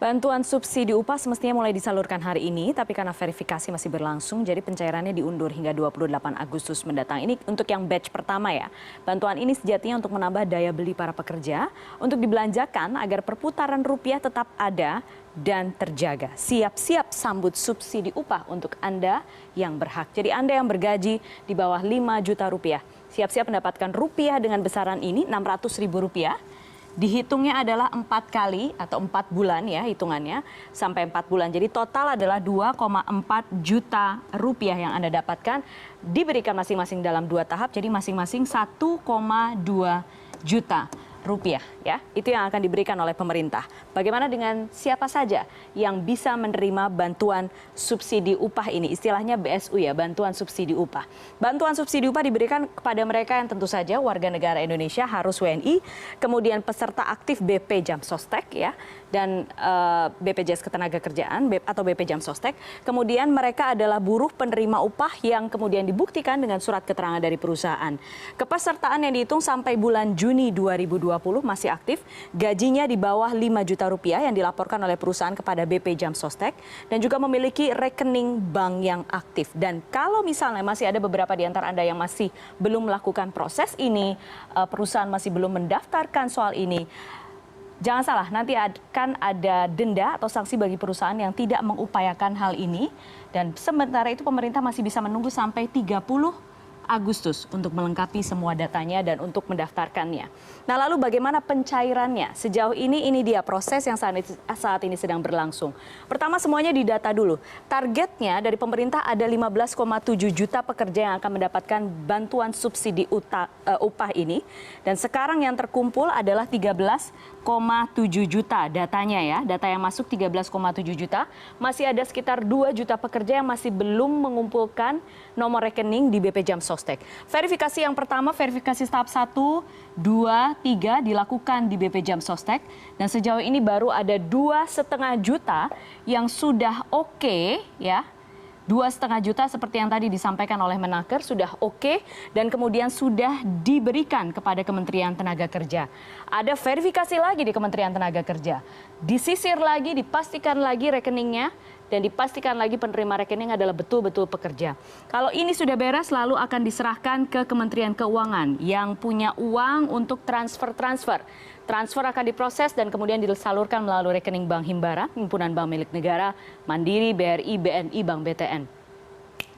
Bantuan subsidi upah semestinya mulai disalurkan hari ini, tapi karena verifikasi masih berlangsung, jadi pencairannya diundur hingga 28 Agustus mendatang. Ini untuk yang batch pertama ya. Bantuan ini sejatinya untuk menambah daya beli para pekerja, untuk dibelanjakan agar perputaran rupiah tetap ada dan terjaga. Siap-siap sambut subsidi upah untuk Anda yang berhak. Jadi Anda yang bergaji di bawah 5 juta rupiah, siap-siap mendapatkan rupiah dengan besaran ini, Rp600.000. Dihitungnya adalah 4 kali atau 4 bulan ya hitungannya sampai 4 bulan. Jadi total adalah 2,4 juta rupiah yang Anda dapatkan, diberikan masing-masing dalam 2 tahap. Jadi masing-masing 1,2 juta rupiah ya. Itu yang akan diberikan oleh pemerintah. Bagaimana dengan siapa saja yang bisa menerima bantuan subsidi upah ini? Istilahnya BSU ya, bantuan subsidi upah. Bantuan subsidi upah diberikan kepada mereka yang tentu saja warga negara Indonesia, harus WNI, kemudian peserta aktif BP Jam Sostek ya, dan BPJS Ketenagakerjaan atau BP Jam Sostek. Kemudian mereka adalah buruh penerima upah yang kemudian dibuktikan dengan surat keterangan dari perusahaan. Kepesertaan yang dihitung sampai bulan Juni 2020 masih aktif, gajinya di bawah 5 juta rupiah yang dilaporkan oleh perusahaan kepada BP Jam Sostek dan juga memiliki rekening bank yang aktif. Dan kalau misalnya masih ada beberapa di antara Anda yang masih belum melakukan proses ini, perusahaan masih belum mendaftarkan soal ini, jangan salah, nanti akan ada denda atau sanksi bagi perusahaan yang tidak mengupayakan hal ini. Dan sementara itu pemerintah masih bisa menunggu sampai 30 Agustus untuk melengkapi semua datanya dan untuk mendaftarkannya. Nah, lalu bagaimana pencairannya? Sejauh ini dia proses yang saat ini sedang berlangsung. Pertama, semuanya didata dulu. Targetnya dari pemerintah ada 15,7 juta pekerja yang akan mendapatkan bantuan subsidi upah ini. Dan sekarang yang terkumpul adalah 13,7 juta datanya ya. Data yang masuk 13,7 juta. Masih ada sekitar 2 juta pekerja yang masih belum mengumpulkan nomor rekening di BP Jam Sostek. Verifikasi yang pertama, verifikasi tahap 1, 2, 3 dilakukan di BP Jam Sostek. Dan sejauh ini baru ada 2,5 juta yang sudah oke ya. 2,5 juta seperti yang tadi disampaikan oleh Menaker sudah oke dan kemudian sudah diberikan kepada Kementerian Tenaga Kerja. Ada verifikasi lagi di Kementerian Tenaga Kerja. Disisir lagi, dipastikan lagi rekeningnya dan dipastikan lagi penerima rekening adalah betul-betul pekerja. Kalau ini sudah beres, lalu akan diserahkan ke Kementerian Keuangan yang punya uang untuk transfer. Transfer akan diproses dan kemudian disalurkan melalui rekening Bank Himbara, Himpunan Bank Milik Negara, Mandiri, BRI, BNI, Bank BTN.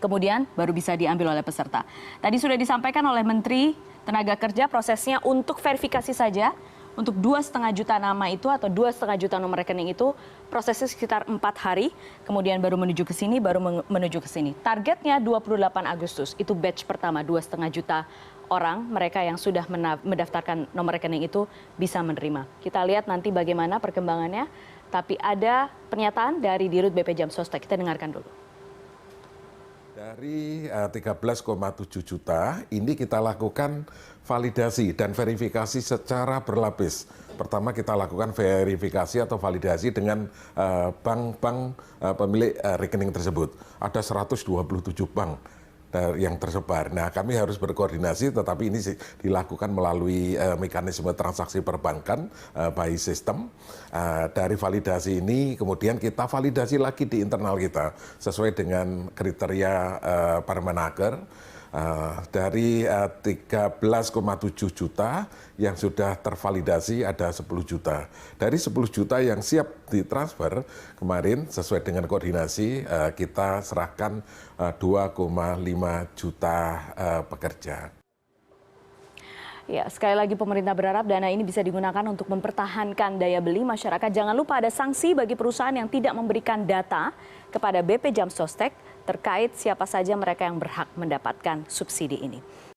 Kemudian baru bisa diambil oleh peserta. Tadi sudah disampaikan oleh Menteri Tenaga Kerja prosesnya untuk verifikasi saja. Untuk 2,5 juta nama itu atau 2,5 juta nomor rekening itu prosesnya sekitar 4 hari. Kemudian baru menuju ke sini, baru menuju ke sini. Targetnya 28 Agustus, itu batch pertama 2,5 juta orang, mereka yang sudah mendaftarkan nomor rekening itu bisa menerima. Kita lihat nanti bagaimana perkembangannya. Tapi ada pernyataan dari Dirut BP Jam Sostek, kita dengarkan dulu. Dari 13,7 juta ini kita lakukan validasi dan verifikasi secara berlapis. Pertama kita lakukan verifikasi atau validasi dengan bank-bank pemilik rekening tersebut. Ada 127 bank yang tersebar. Nah, kami harus berkoordinasi, tetapi ini dilakukan melalui mekanisme transaksi perbankan by system. Dari validasi ini, kemudian kita validasi lagi di internal kita sesuai dengan kriteria Permenaker. Dari 13,7 juta yang sudah tervalidasi ada 10 juta. Dari 10 juta yang siap ditransfer kemarin sesuai dengan koordinasi kita serahkan 2,5 juta pekerja. Ya, sekali lagi pemerintah berharap dana ini bisa digunakan untuk mempertahankan daya beli masyarakat. Jangan lupa ada sanksi bagi perusahaan yang tidak memberikan data kepada BP Jam Sostek terkait siapa saja mereka yang berhak mendapatkan subsidi ini.